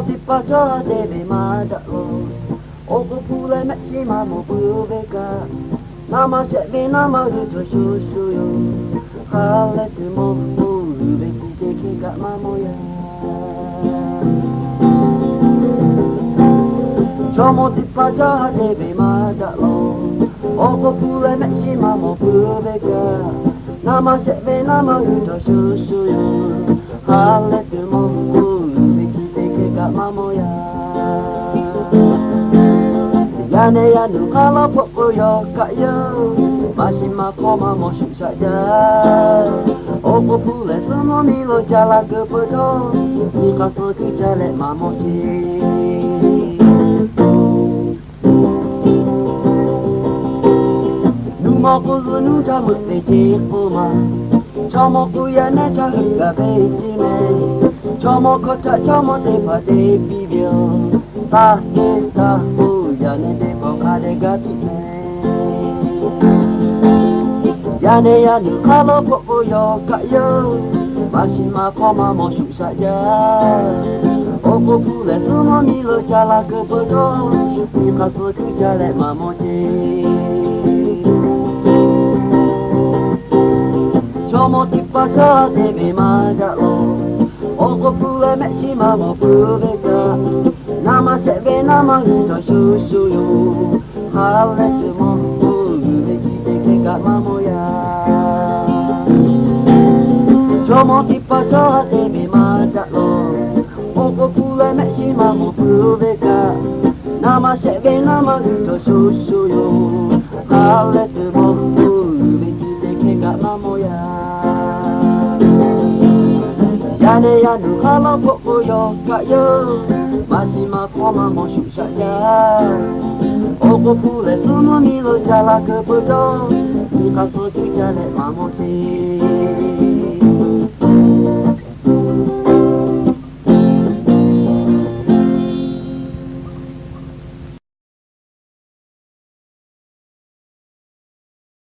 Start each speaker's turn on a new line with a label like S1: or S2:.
S1: di pacha deve madalo ogo pule me shima mo buveka nama se be nama ruto shushu yo hale tu mo bube ki ke ga mamoya chomo di pacha deve madalo ogo pule me shima mo buveka nama se be nama ruto shushu yo hale tu mo mamoya Yane yanu kalau pokok yo kaya masih makoma mosyuk saja Opo pule semua milo jala kepedo Jika soki jalek mamoci Numoku zunu jamut pecik puma Chomoku yane jahit gabe Chomo kota chomo te pa te bibio Ta te ta hu yane te poka de gati me Yane yane kalau poko yo kayo Masih makoma mosyuk saja Opo pule semua milo jala kebedo Jika suku jalek mamoci Chomo tipa cha tebe madalo Ogo pule me shima mo buveka Nama sebe nama ruto shushu yo Hale tu mo bube kite ke ga mamoya Chomo tipa cha tebe madalo Ogo pule me shima mo buveka Nama sebe nama ruto shushu yo Hale tu mo bube kite ke ga mamoya Yane yanu kalau poko yo kayo masih makoma mosyuk saja Ogo pule semua milo jala kebedo Jika soki jalek mamoci